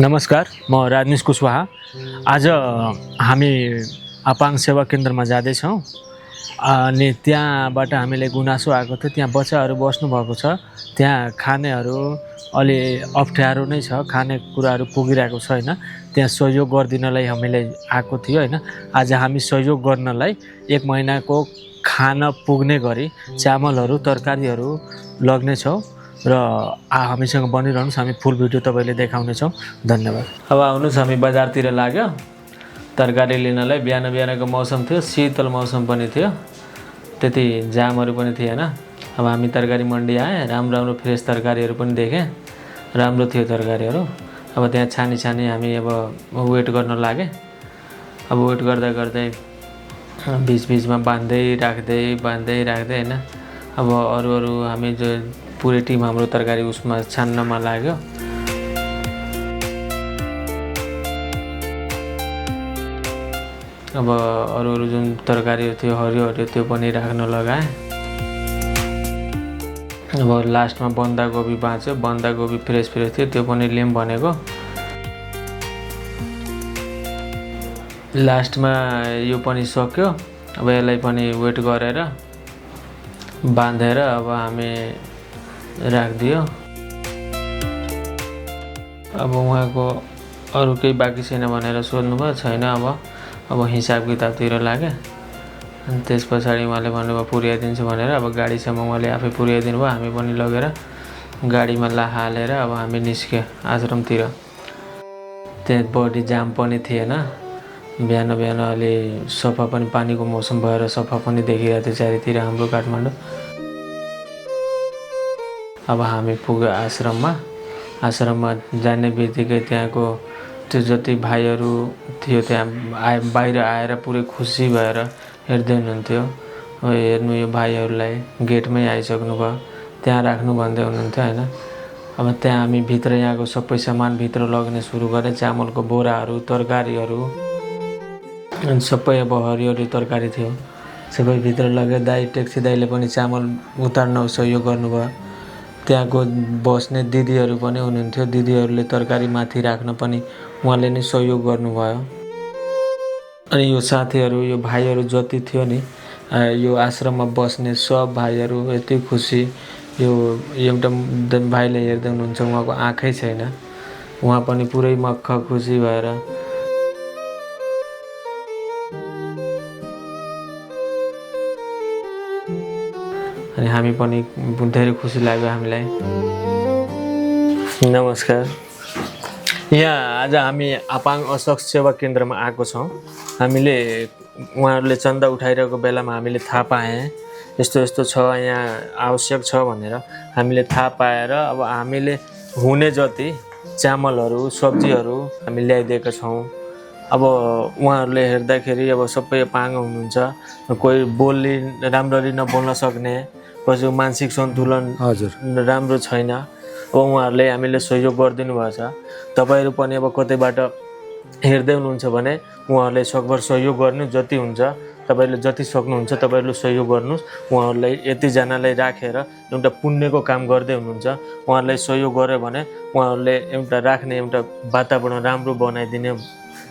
नमस्कार, म राजनीश कुशवाहा। आज हामी अपाङ सेवा केन्द्रमा जाँदैछौँ अनि त्यहाँबाट हामीलाई गुनासो आएको थियो। त्यहाँ बच्चाहरू बस्नुभएको छ, त्यहाँ खानेहरू अलि अप्ठ्यारो नै छ, खानेकुराहरू पुगिरहेको छैन। त्यहाँ सहयोग गरिदिनलाई हामीलाई आएको थियो होइन। आज हामी सहयोग गर्नलाई 1 महिनाको खाना पुग्ने गरी चामलहरू तरकारीहरू लग्नेछौँ र हामीसँग बनिरहनुहोस्, हामी फुल भिडियो तपाईँले देखाउनेछौँ। धन्यवाद। अब आउनुहोस्, हामी बजारतिर लाग्यो तरकारी लिनलाई। बिहान बिहानको मौसम थियो, शीतल मौसम पनि थियो, त्यति जामहरू पनि थिएन। अब हामी तरकारी मन्डी आएँ, राम्रो फ्रेस तरकारीहरू पनि देखेँ, राम्रो थियो तरकारीहरू। अब त्यहाँ छानी हामी अब वेट गर्न लागेँ। अब वेट गर्दा गर्दै बिचमा बाँध्दै राख्दै होइन। अब अरू हामी जो पुरै टिम हाम्रो तरकारी उसमा छान्नमा लाग्यो। अब अरू जुन तरकारीहरू थियो हरियो त्यो पनि राख्न लगाएँ। अब लास्टमा बन्दागोभी बाँच्यो, बन्दागोभी फ्रेस थियो, त्यो पनि लिम भनेको। लास्टमा यो पनि सक्यो। अब यसलाई पनि वेट गरेर बाँधेर अब हामी राखिदियो। अब उहाँको अरू केही बाँकी छैन भनेर सोध्नुभयो, छैन। अब हिसाब किताबतिर लाग्यो। अनि त्यस पछाडि उहाँले भन्नुभयो पुर्याइदिन्छु भनेर। अब गाडीसम्म उहाँले आफै पुर्याइदिनु भयो। हामी पनि लगेर गाडीमा हालेर अब हामी निस्क्यो आश्रमतिर। त्यहाँ बढी जाम पनि थिएन। बिहान अलि सफा पनि, पानीको मौसम भएर सफा पनि देखिरहेको थियो चारैतिर हाम्रो काठमाडौँ। अब हामी पुग्यो आश्रममा जाने बित्तिकै त्यहाँको त्यो जति भाइहरू थियो त्यहाँ बाहिर आएर पुरै खुसी भएर हेर्दै हुनुहुन्थ्यो। हेर्नु यो भाइहरूलाई गेटमै आइसक्नु भयो, त्यहाँ राख्नु भन्दै हुनुहुन्थ्यो होइन। अब त्यहाँ हामी भित्र यहाँको सबै सामान भित्र लग्ने सुरु गरेँ। चामलको बोराहरू, तरकारीहरू अनि सबै अब हरियो तरकारी थियो, सबै भित्र लगे। ट्याक्सी दाइले पनि चामल उतार्न सहयोग गर्नुभयो। त्यहाँको बस्ने दिदीहरू पनि हुनुहुन्थ्यो, दिदीहरूले तरकारी माथि राख्न पनि उहाँले नै सहयोग गर्नुभयो। अनि यो साथीहरू, यो भाइहरू जति थियो नि, यो आश्रममा बस्ने सब भाइहरू यति खुसी। यो एउटा भाइले हेर्दै हुनुहुन्छ, उहाँको आँखै छैन, उहाँ पनि पुरै मक्ख खुसी भएर। अनि हामी पनि धेरै खुसी लाग्यो हामीलाई। नमस्कार। यहाँ आज हामी अपाङ अशोक सेवा केन्द्रमा आएको छौँ। हामीले उहाँहरूले चन्दा उठाइरहेको बेलामा हामीले थाहा पाएँ यस्तो छ, यहाँ आवश्यक छ भनेर हामीले थाहा पाएर अब हामीले हुने जति चामलहरू, सब्जीहरू हामी ल्याइदिएका छौँ। अब उहाँहरूले हेर्दाखेरि अब सबै पाङ हुनुहुन्छ, कोही राम्ररी नबोल्न सक्ने, कसैको मानसिक सन्तुलन राम्रो छैन। अब उहाँहरूले हामीले सहयोग गरिदिनु भएको छ। तपाईँहरू पनि अब कतैबाट हेर्दै हुनुहुन्छ भने उहाँहरूले सकभर सहयोग गर्नु, जति हुन्छ तपाईँहरूले जति सक्नुहुन्छ तपाईँहरूले सहयोग गर्नुहोस्। उहाँहरूलाई यतिजनालाई राखेर एउटा पुण्यको काम गर्दै हुनुहुन्छ। उहाँहरूलाई सहयोग गर्यो भने उहाँहरूले एउटा राख्ने एउटा वातावरण राम्रो बनाइदिने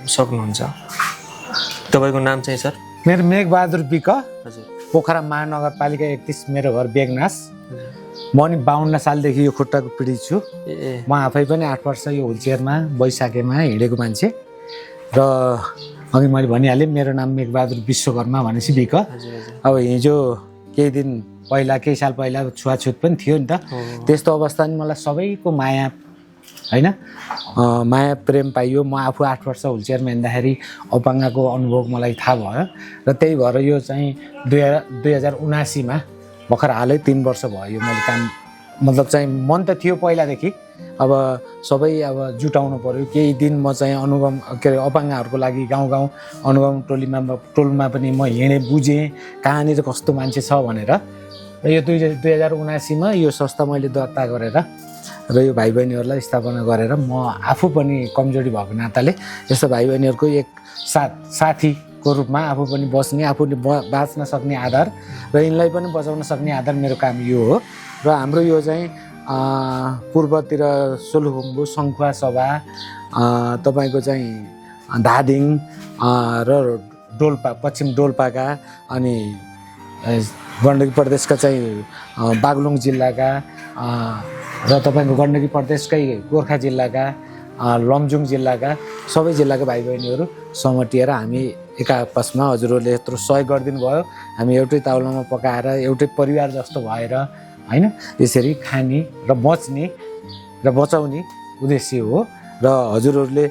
सक्नुहुन्छ। तपाईँको नाम चाहिँ सर? मेरो मेघबहादुर विक। हजुर। पोखरा महानगरपालिका 31, मेरो घर बेगनास। म नि 52 सालदेखि यो खुट्टाको पीडित छु। म आफै पनि 8 वर्ष यो व्हिलचेयरमा बैशाखेमा हिँडेको मान्छे। र अघि मैले भनिहालेँ, मेरो नाम मेघबहादुर विश्वकर्मा भनेपछि विक। अब हिजो केही साल पहिला छुवाछुत पनि थियो नि त। त्यस्तो अवस्थामा मलाई सबैको माया होइन, माया प्रेम पाइयो। म आफू 8 वर्ष व्हिलचेयरमा हिँड्दाखेरि अपाङ्गको अनुभव मलाई थाहा भयो। र त्यही भएर यो चाहिँ 2079मा भर्खर हालै 3 वर्ष भयो यो मैले काम, मतलब चाहिँ मन त थियो पहिलादेखि। अब सबै जुटाउनु पऱ्यो। केही दिन म चाहिँ अपाङ्गहरूको लागि गाउँ अनुगम टोलमा पनि म हिँडेँ, बुझेँ कहाँनिर कस्तो मान्छे छ भनेर। र यो 2079मा यो संस्था मैले दर्ता गरेर र यो भाइ बहिनीहरूलाई स्थापना गरेर म आफू पनि कमजोरी भएको नाताले यस्तो भाइ बहिनीहरूको एक साथीको रूपमा आफू पनि बस्ने, आफूले बाँच्न सक्ने आधार र यिनलाई पनि बचाउन सक्ने आधार मेरो काम यो हो। र हाम्रो यो चाहिँ पूर्वतिर सोलुखुम्बु सङ्खुवा सभा तपाईँको चाहिँ धादिङ र डोल्पा पश्चिम डोल्पाका अनि गण्डकी प्रदेशका चाहिँ बागलुङ जिल्लाका र तपाईँको गण्डकी प्रदेशकै गोर्खा जिल्लाका लमजुङ जिल्लाका सबै जिल्लाका भाइ बहिनीहरू समटिएर हामी एक आपसमा हजुरहरूले यत्रो सहयोग गरिदिनु भयो। हामी एउटै ताउलामा पकाएर एउटै परिवार जस्तो भएर होइन यसरी खाने र बच्ने र बचाउने उद्देश्य हो। र हजुरहरूले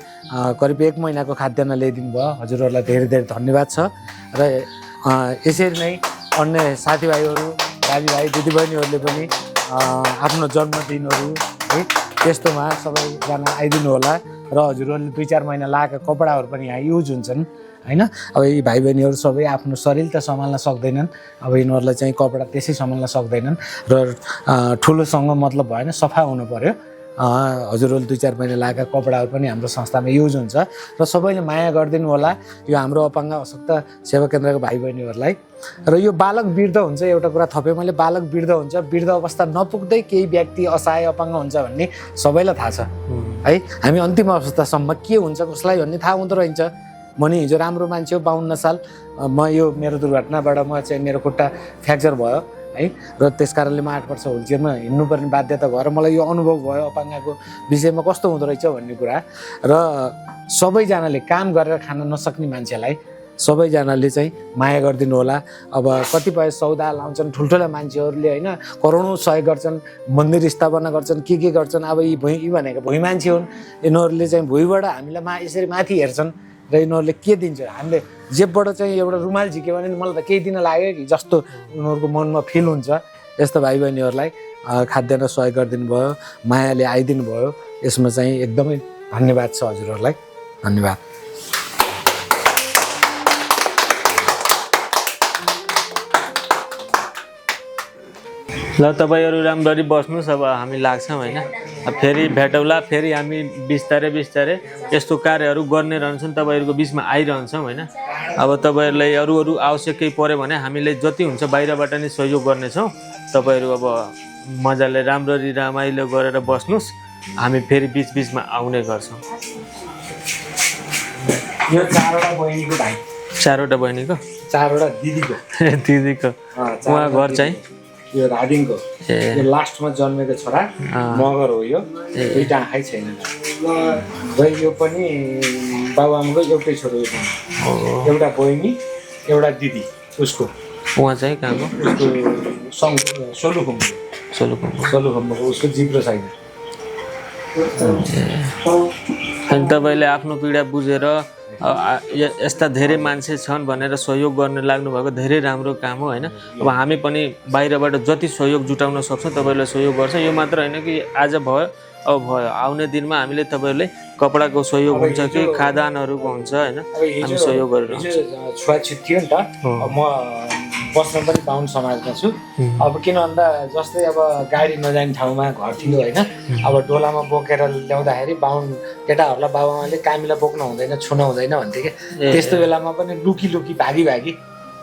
करिब 1 महिनाको खाद्यान्न ल्याइदिनु भयो, हजुरहरूलाई धेरै धेरै धन्यवाद छ। र यसरी नै अन्य साथीभाइहरू दाजुभाइ दिदीबहिनीहरूले पनि आफ्नो जन्मदिनहरू है त्यस्तोमा सबैजना आइदिनु होला र हजुरहरूले 2-4 महिना लगाएका कपडाहरू पनि यहाँ युज हुन्छन् होइन। अब यी भाइ बहिनीहरू सबै आफ्नो शरीर त सम्हाल्न सक्दैनन्, अब यिनीहरूलाई चाहिँ कपडा त्यसै सम्हाल्न सक्दैनन् र ठुलोसँग मतलब भएन, सफा हुनु पर्यो। हजुरहरूले 2-4 महिना लगाएका कपडाहरू पनि हाम्रो संस्थामा युज हुन्छ र सबैले माया गरिदिनु होला यो हाम्रो अपाङ्ग अशक्त सेवा केन्द्रको भाइ बहिनीहरूलाई। र यो बालक वृद्ध हुन्छ, एउटा कुरा थपेँ मैले, बालक वृद्ध हुन्छ, वृद्ध अवस्था नपुग्दै केही व्यक्ति असहाय अपाङ्ग हुन्छ भन्ने सबैलाई थाहा छ है। हामी अन्तिम अवस्थासम्म के हुन्छ कसलाई भन्ने थाहा हुँदो रहेछ। म नि हिजो राम्रो मान्छे हो, 52 साल म यो मेरो दुर्घटनाबाट म चाहिँ मेरो खुट्टा फ्र्याक्चर भयो है र त्यस कारणले म 8 वर्ष व्हिलचेयरमा हिँड्नुपर्ने बाध्यता भयो र मलाई यो अनुभव भयो अपाङ्गको विषयमा कस्तो हुँदो रहेछ भन्ने कुरा। र सबैजनाले काम गरेर खान नसक्ने मान्छेलाई सबैजनाले चाहिँ माया गरिदिनु होला। अब कतिपय सौदा लाउँछन् ठुल्ठुला मान्छेहरूले होइन, करोडौँ सहयोग गर्छन्, मन्दिर स्थापना गर्छन्, के गर्छन्। अब यी भनेको भुइँ मान्छे हुन्, यिनीहरूले चाहिँ भुइँबाट हामीलाई यसरी माथि हेर्छन् र यिनीहरूले के दिन्छ, हामीले जेबबाट चाहिँ एउटा रुमाल झिक्यो भने मलाई त केही दिन लाग्यो कि जस्तो उनीहरूको मनमा फिल हुन्छ। यस्तो भाइ बहिनीहरूलाई खाद्यान्न सहयोग गरिदिनु भयो, मायाले आइदिनु भयो, यसमा चाहिँ एकदमै धन्यवाद छ हजुरहरूलाई, धन्यवाद। ल तपाईँहरू राम्ररी बस्नुहोस्, अब हामी लाग्छौँ होइन। फेरि भेटौँला, फेरि हामी बिस्तारै बिस्तारै यस्तो कार्यहरू गर्ने रहन्छन्, तपाईँहरूको बिचमा आइरहन्छौँ होइन। अब तपाईँहरूलाई अरू आवश्यक केही पऱ्यो भने हामीले जति हुन्छ बाहिरबाट नै सहयोग गर्नेछौँ। तपाईँहरू अब मजाले राम्ररी रमाइलो गरेर बस्नुहोस्, हामी फेरि बिचबिचमा आउने गर्छौँ। यो 4वटा बहिनीको भाइ, 4वटा बहिनीको, 4वटा दिदीको दिदीको उहाँ घर चाहिँ यो धादिङको यो लास्टमा जन्मेको छोरा मगर हो। यो दुईटा आँखै छैन र यो पनि बाबुआमाको एउटै छोरो, एउटा बहिनी एउटा दिदी उसको। उहाँ चाहिँ कहाँको? सोलुखुम्बुको उसको जिब्रो छैन। अनि तपाईँले आफ्नो पीडा बुझेर यस्ता धेरै मान्छे छन् भनेर सहयोग गर्न लाग्नु भएको धेरै राम्रो काम हो होइन। अब हामी पनि बाहिरबाट जति सहयोग जुटाउन सक्छौँ तपाईँलाई सहयोग गर्छ। यो मात्र होइन कि आज भयो अब भयो, आउने दिनमा हामीले तपाईँहरूले कपडाको सहयोग हुन्छ कि खाद्यान्नहरूको हुन्छ होइन, हामी सहयोग गरिरहन्छ। छुवाछुत थियो नि त, म बस्न पनि बाहुन समाजमा छु। अब किन भन्दा जस्तै अब गाडी नजाने ठाउँमा घर थियो होइन, अब डोलामा बोकेर ल्याउँदाखेरि बाहुन केटाहरूलाई बाबुआमाले कामीलाई बोक्न हुँदैन, छुन हुँदैन भन्थे कि। त्यस्तो बेलामा पनि लुकी भागी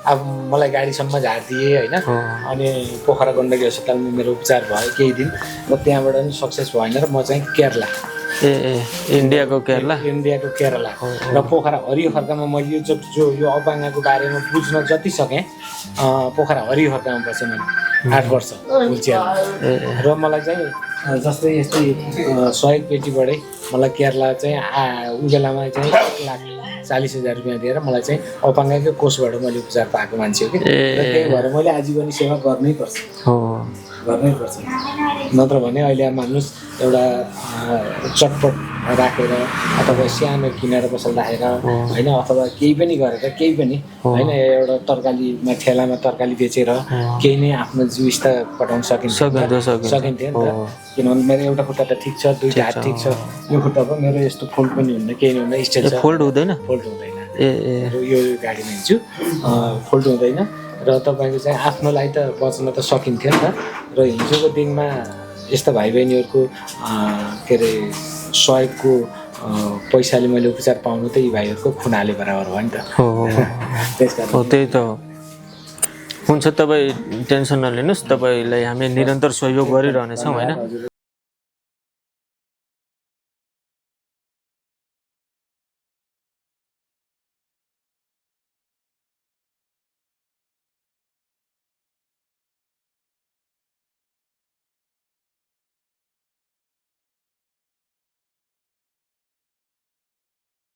अब मलाई गाडीसम्म झारिदिए होइन। अनि पोखरा गण्डकी अस्पतालमा मेरो उपचार भयो केही दिन र त्यहाँबाट पनि सक्सेस भएन र म चाहिँ केरला, इन्डियाको केरला र पोखरा हरियो खर्कामा मैले जो यो अपाङ्गको बारेमा बुझ्न जति सकेँ पोखरा हरियो खर्कामा बसेँ मैले 8 वर्ष व्हिलचेयर। र मलाई चाहिँ जस्तै यस्तै सहयोग पेटीबाटै मलाई केरला चाहिँ उ बेलामा चाहिँ 1,40,000 रुपियाँ दिएर मलाई चाहिँ अपाङ्गकै कोषबाट मैले उपचार पाएको मान्छे हो कि। र त्यही भएर मैले आजीवन सेवा गर्नै पर्छ, नत्र भने अहिले मान्नुहोस् एउटा चटपट राखेर अथवा सानो किनेर पसल राखेर होइन, अथवा केही पनि गरेर केही पनि होइन, एउटा तरकारीमा ठेलामा तरकारी बेचेर केही नै आफ्नो जीविका पठाउन सकिन्थ्यो नि त। किनभने मेरो एउटा खुट्टा त ठिक छ, दुईटा हात ठिक छ, यो खुट्टा पनि मेरो यस्तो फोल्ड पनि हुन्न, केही हुन्न, स्ट्रेच छ, फोल्ड हुँदैन यो गाडीमा हिँड्छु, फोल्ड हुँदैन। र तपाईँको चाहिँ आफ्नो लागि त बच्न त सकिन्थ्यो नि त। र हिजोको दिनमा यस्ता भाइ बहिनीहरूको के अरे सहयोगको पैसाले मैले उपचार पाउनु त यी भाइहरूको खुनाले बराबर हो नि त। त्यही त हो। हुन्छ तपाईँ टेन्सन नलिनुहोस्, तपाईँलाई हामी निरन्तर सहयोग गरिरहनेछौँ होइन।